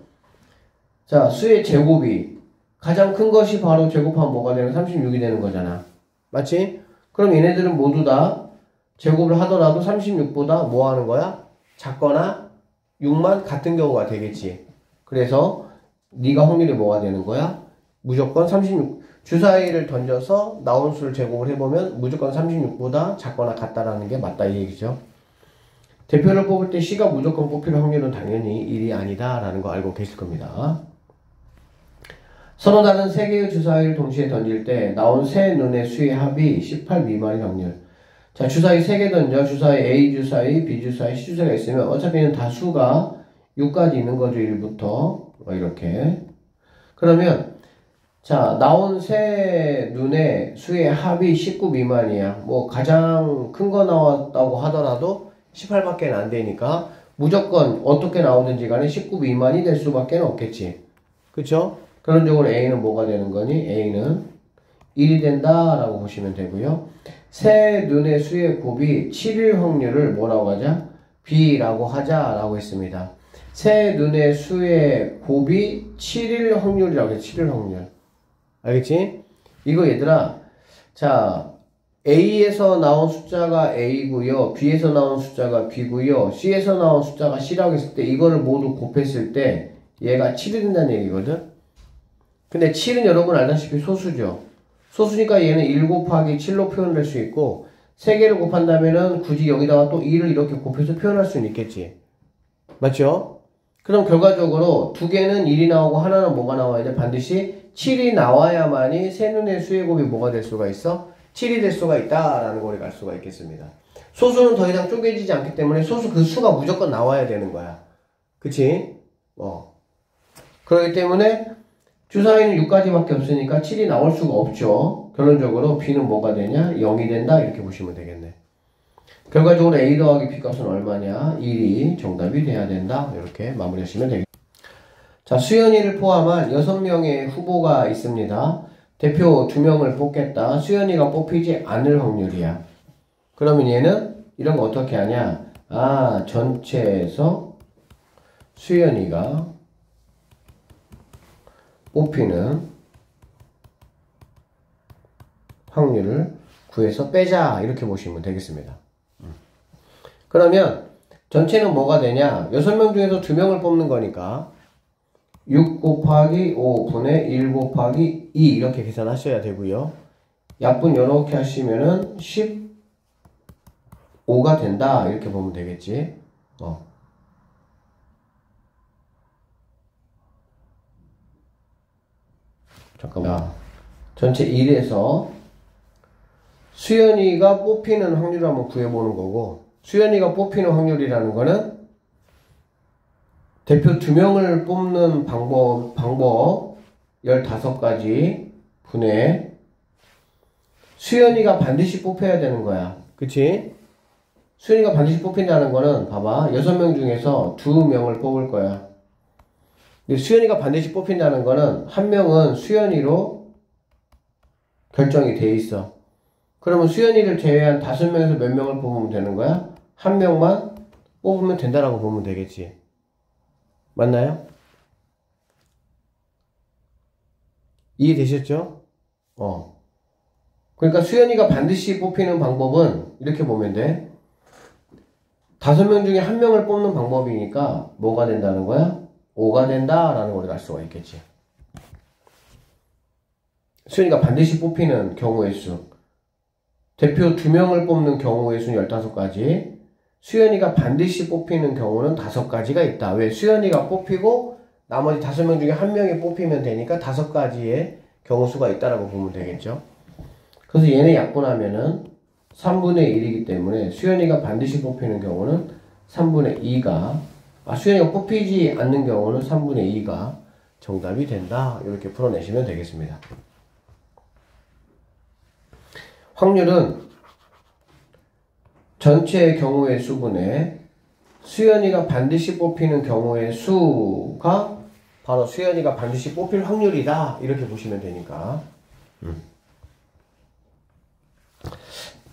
자, 수의 제곱이 가장 큰 것이 바로 제곱하면 뭐가 되는 36이 되는 거잖아. 맞지? 그럼 얘네들은 모두 다 제곱을 하더라도 36보다 뭐 하는 거야? 작거나 6만 같은 경우가 되겠지. 그래서 네가 확률이 뭐가 되는 거야? 무조건 36. 주사위를 던져서 나온 수를 제곱을 해보면 무조건 36보다 작거나 같다라는 게 맞다 이 얘기죠. 대표를 뽑을 때 C가 무조건 뽑힐 확률은 당연히 1이 아니다 라는 거 알고 계실 겁니다. 서로 다른 3개의 주사위를 동시에 던질 때 나온 세 눈의 수의 합이 18 미만의 확률. 자, 주사위 3개 던져. 주사위 A 주사위, B 주사위, C 주사위가 있으면 어차피는 다 수가 6까지 있는 거죠. 1부터. 이렇게. 그러면 자, 나온 세 눈의 수의 합이 19 미만이야. 뭐 가장 큰 거 나왔다고 하더라도 18밖에 안 되니까 무조건 어떻게 나오든지 간에 19 미만이 될 수밖에 없겠지. 그쵸? 그런적으로 A는 뭐가 되는 거니? A는 1이 된다라고 보시면 되고요. 세 눈의 수의 곱이 7일 확률을 뭐라고 하자? B라고 하자라고 했습니다. 세 눈의 수의 곱이 7일 확률이라고 해. 7일 확률. 알겠지? 이거 얘들아, 자, A에서 나온 숫자가 A고요, B에서 나온 숫자가 B고요, C에서 나온 숫자가 C라고 했을 때 이거를 모두 곱했을 때 얘가 7이 된다는 얘기거든? 근데 7은 여러분 알다시피 소수죠. 소수니까 얘는 1 곱하기 7로 표현될 수 있고 3개를 곱한다면은 굳이 여기다가 또 2를 이렇게 곱해서 표현할 수는 있겠지. 맞죠? 그럼 결과적으로 2개는 1이 나오고 하나는 뭐가 나와야 돼? 반드시 7이 나와야만이 세 눈의 수의 곱이 뭐가 될 수가 있어? 7이 될 수가 있다라는 걸 알 수가 있겠습니다. 소수는 더 이상 쪼개지지 않기 때문에 소수 그 수가 무조건 나와야 되는 거야. 그치? 그렇기 때문에 주사위는 6가지밖에 없으니까 7이 나올 수가 없죠. 결론적으로 B는 뭐가 되냐? 0이 된다. 이렇게 보시면 되겠네. 결과적으로 A 더하기 B 값은 얼마냐? 1이 정답이 돼야 된다. 이렇게 마무리하시면 되겠습니다. 자, 수연이를 포함한 6명의 후보가 있습니다. 대표 2명을 뽑겠다. 수연이가 뽑히지 않을 확률이야. 그러면 얘는 이런 거 어떻게 하냐? 아, 전체에서 수연이가 뽑히는 확률을 구해서 빼자. 이렇게 보시면 되겠습니다. 그러면 전체는 뭐가 되냐? 6명 중에서 2명을 뽑는 거니까 6 곱하기 5분의 1 곱하기 2 이렇게 계산하셔야 되고요. 약분 이렇게 하시면은 15가 된다. 이렇게 보면 되겠지. 잠깐만. 전체 1에서 수연이가 뽑히는 확률을 한번 구해보는 거고, 수연이가 뽑히는 확률이라는 거는 대표 2명을 뽑는 방법 15가지 분의 수연이가 반드시 뽑혀야 되는 거야. 그치? 수연이가 반드시 뽑힌다는 거는 봐봐. 6명 중에서 2명을 뽑을 거야. 근데 수연이가 반드시 뽑힌다는 거는 한 명은 수연이로 결정이 돼 있어. 그러면 수연이를 제외한 5명에서 몇 명을 뽑으면 되는 거야? 한 명만 뽑으면 된다라고 보면 되겠지. 맞나요? 이해되셨죠? 그러니까 수연이가 반드시 뽑히는 방법은 이렇게 보면 돼. 5명 중에 1명을 뽑는 방법이니까 뭐가 된다는 거야? 5가 된다라는 걸 알 수가 있겠지. 수연이가 반드시 뽑히는 경우의 수. 대표 2명을 뽑는 경우의 수는 15가지. 수연이가 반드시 뽑히는 경우는 5가지가 있다. 왜? 수연이가 뽑히고 나머지 5명 중에 1명이 뽑히면 되니까 5가지의 경우 수가 있다라고 보면 되겠죠. 그래서 얘네 약분하면은 3분의 1이기 때문에 수연이가 반드시 뽑히는 경우는 3분의 2가, 수연이가 뽑히지 않는 경우는 3분의 2가 정답이 된다. 이렇게 풀어내시면 되겠습니다. 확률은 전체의 경우의 수분에 수연이가 반드시 뽑히는 경우의 수가 바로 수연이가 반드시 뽑힐 확률이다. 이렇게 보시면 되니까.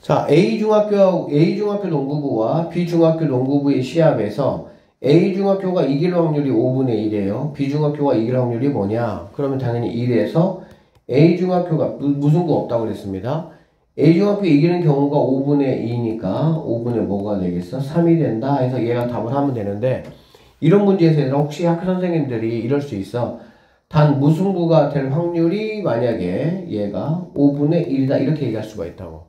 자, A중학교 농구부와 B중학교 농구부의 시합에서 A중학교가 이길 확률이 5분의 1이에요. B중학교가 이길 확률이 뭐냐? 그러면 당연히 1에서 A중학교가 무승부 없다고 그랬습니다. A중학교 이기는 경우가 5분의 2니까 5분의 뭐가 되겠어? 3이 된다 해서 얘가 답을 하면 되는데, 이런 문제에서 혹시 학교 선생님들이 이럴 수 있어. 단 무승부가 될 확률이 만약에 얘가 5분의 1이다 이렇게 얘기할 수가 있다고.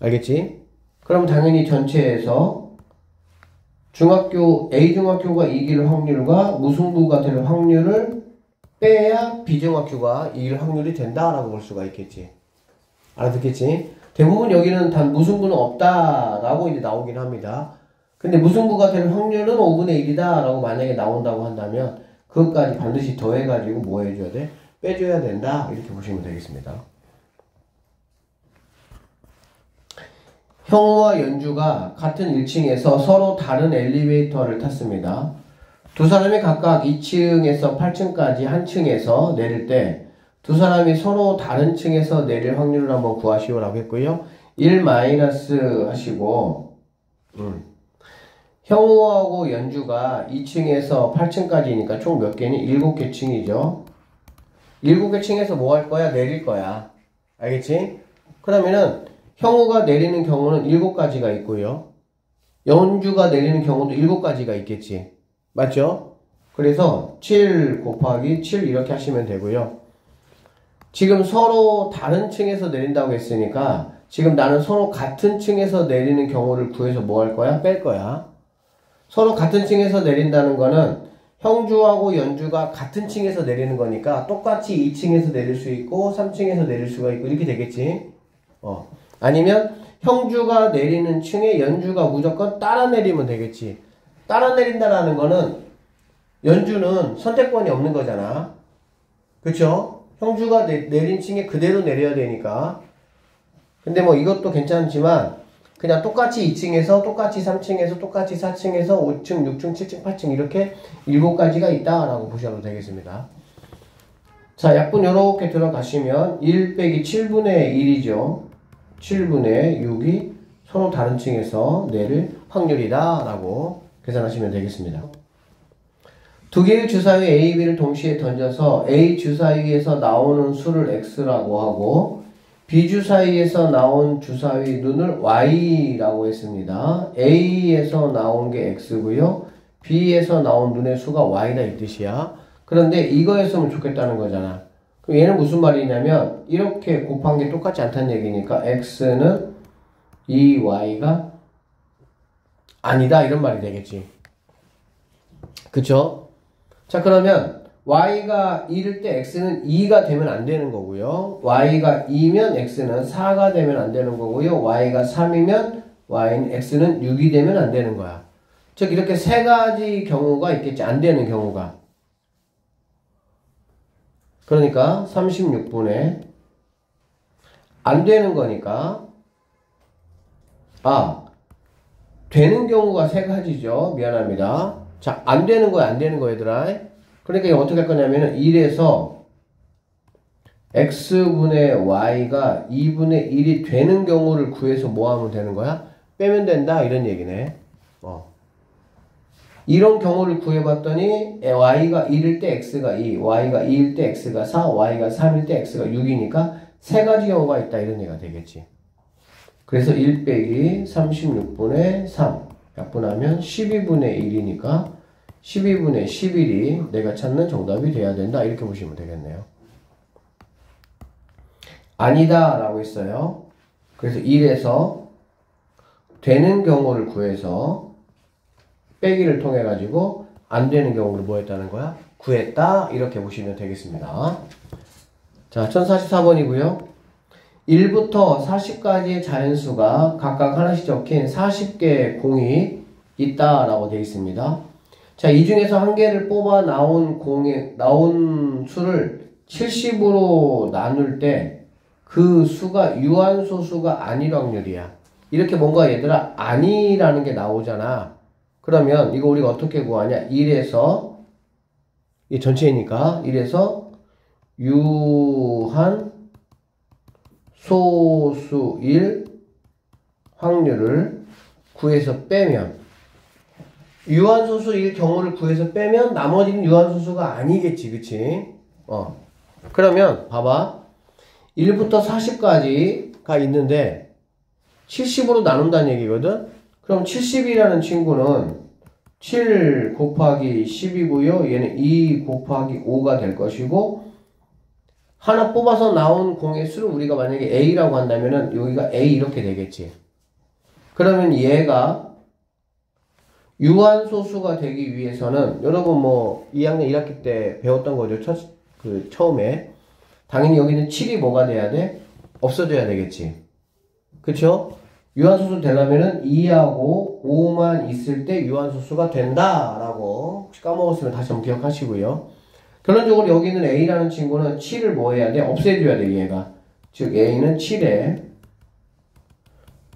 알겠지? 그럼 당연히 전체에서 A중학교가 이길 확률과 무승부가 될 확률을 빼야 B중학교가 이길 확률이 된다라고 볼 수가 있겠지. 알아듣겠지? 대부분 여기는 단 무승부는 없다라고 이제 나오긴 합니다. 근데 무승부가 될 확률은 5분의 1이다라고 만약에 나온다고 한다면 그것까지 반드시 더해가지고 뭐 해줘야 돼? 빼줘야 된다. 이렇게 보시면 되겠습니다. 형우와 연주가 같은 1층에서 서로 다른 엘리베이터를 탔습니다. 두 사람이 각각 2층에서 8층까지 한 층에서 내릴 때 두 사람이 서로 다른 층에서 내릴 확률을 한번 구하시오라고 했고요. 1 마이너스 하시고 형우하고 연주가 2층에서 8층까지니까 총 몇 개니? 7개 층이죠. 7개 층에서 뭐 할 거야? 내릴 거야. 알겠지? 그러면은 형우가 내리는 경우는 7가지가 있고요. 연주가 내리는 경우도 7가지가 있겠지. 맞죠? 그래서 7 곱하기 7 이렇게 하시면 되고요. 지금 서로 다른 층에서 내린다고 했으니까 지금 나는 서로 같은 층에서 내리는 경우를 구해서 뭐 할 거야? 뺄 거야. 서로 같은 층에서 내린다는 거는 형주하고 연주가 같은 층에서 내리는 거니까 똑같이 2층에서 내릴 수 있고 3층에서 내릴 수가 있고 이렇게 되겠지. 아니면 형주가 내리는 층에 연주가 무조건 따라 내리면 되겠지. 따라 내린다라는 거는 연주는 선택권이 없는 거잖아. 그쵸? 형주가 내린 층에 그대로 내려야 되니까. 근데 뭐 이것도 괜찮지만 그냥 똑같이 2층에서 똑같이 3층에서 똑같이 4층에서 5층, 6층, 7층, 8층 이렇게 7가지가 있다라고 보셔도 되겠습니다. 자, 약분 이렇게 들어가시면 1 빼기 7분의 1이죠. 7분의 6이 서로 다른 층에서 내릴 확률이다 라고 계산하시면 되겠습니다. 두 개의 주사위 A, B를 동시에 던져서 A 주사위에서 나오는 수를 X라고 하고 B 주사위에서 나온 주사위 눈을 Y라고 했습니다. A에서 나온 게 X고요. B에서 나온 눈의 수가 Y다 이 뜻이야. 그런데 이거였으면 좋겠다는 거잖아. 그럼 얘는 무슨 말이냐면 이렇게 곱한 게 똑같지 않다는 얘기니까 X는 이 Y가 아니다 이런 말이 되겠지. 그쵸? 자, 그러면 y가 1일 때 x는 2가 되면 안 되는 거고요. y가 2면 x는 4가 되면 안 되는 거고요. y가 3이면 x는 6이 되면 안 되는 거야. 즉 이렇게 세 가지 경우가 있겠지. 안 되는 경우가. 그러니까 36분의 안 되는 거니까 되는 경우가 세 가지죠. 미안합니다. 자, 안 되는 거야, 안 되는 거, 얘들아. 그러니까 이거 어떻게 할 거냐면은 1에서 x분의 y가 2분의 1이 되는 경우를 구해서 뭐 하면 되는 거야? 빼면 된다, 이런 얘기네. 이런 경우를 구해봤더니 y가 1일 때 x가 2, y가 2일 때 x가 4, y가 3일 때 x가 6이니까 세 가지 경우가 있다, 이런 얘기가 되겠지. 그래서 1 빼기 36분의 3. 약분하면 12분의 1이니까 12분의 11이 내가 찾는 정답이 돼야 된다. 이렇게 보시면 되겠네요. 아니다 라고 했어요. 그래서 1에서 되는 경우를 구해서 빼기를 통해 가지고 안 되는 경우를 뭐 했다는 거야? 구했다. 이렇게 보시면 되겠습니다. 자, 1044번이고요. 1부터 40까지의 자연수가 각각 하나씩 적힌 40개의 공이 있다라고 되어 있습니다. 자, 이 중에서 한 개를 뽑아 나온 수를 70으로 나눌 때 그 수가 유한소수가 아닐 확률이야. 이렇게 뭔가 얘들아 아니라는 게 나오잖아. 그러면 이거 우리가 어떻게 구하냐? 1에서 이 전체이니까 1에서 유한 소수일 확률을 구해서 빼면 유한소수일 경우를 구해서 빼면 나머지는 유한소수가 아니겠지, 그치? 그러면 봐봐. 1부터 40까지가 있는데 70으로 나눈다는 얘기거든? 그럼 70이라는 친구는 7 곱하기 10이고요. 얘는 2 곱하기 5가 될 것이고 하나 뽑아서 나온 공의 수를 우리가 만약에 A라고 한다면은 여기가 A 이렇게 되겠지. 그러면 얘가 유한소수가 되기 위해서는 여러분 뭐 2학년 1학기 때 배웠던 거죠. 처음에. 당연히 여기는 7이 뭐가 돼야 돼? 없어져야 되겠지. 그쵸? 유한소수 되려면은 2하고 5만 있을 때 유한소수가 된다라고 혹시 까먹었으면 다시 한번 기억하시고요. 결론적으로 여기 있는 A라는 친구는 7을 뭐 해야 돼? 없애줘야 돼, 얘가. 즉 A는 7의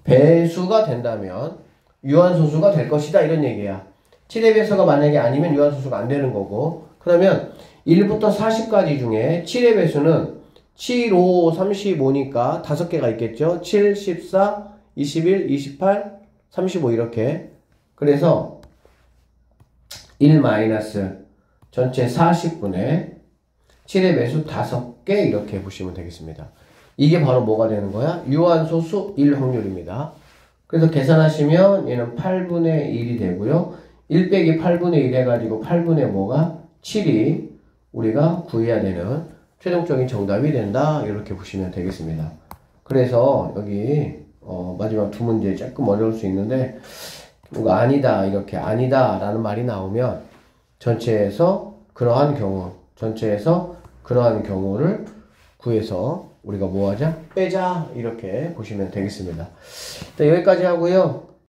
배수가 된다면 유한소수가 될 것이다, 이런 얘기야. 7의 배수가 만약에 아니면 유한소수가 안 되는 거고, 그러면 1부터 40까지 중에 7의 배수는 7, 5, 35니까 5개가 있겠죠? 7, 14, 21, 28, 35 이렇게. 그래서 1 마이너스 전체 40분의 7의 배수 5개 이렇게 보시면 되겠습니다. 이게 바로 뭐가 되는 거야? 유한소수 1 확률입니다. 그래서 계산하시면 얘는 8분의 1이 되고요. 1 빼기 8분의 1 해가지고 8분의 뭐가? 7이 우리가 구해야 되는 최종적인 정답이 된다. 이렇게 보시면 되겠습니다. 그래서 여기 마지막 두 문제 조금 어려울 수 있는데 뭐가 아니다 이렇게 아니다 라는 말이 나오면 전체에서 그러한 경우를 구해서 우리가 뭐 하자? 빼자 이렇게 보시면 되겠습니다. 여기까지 하고요.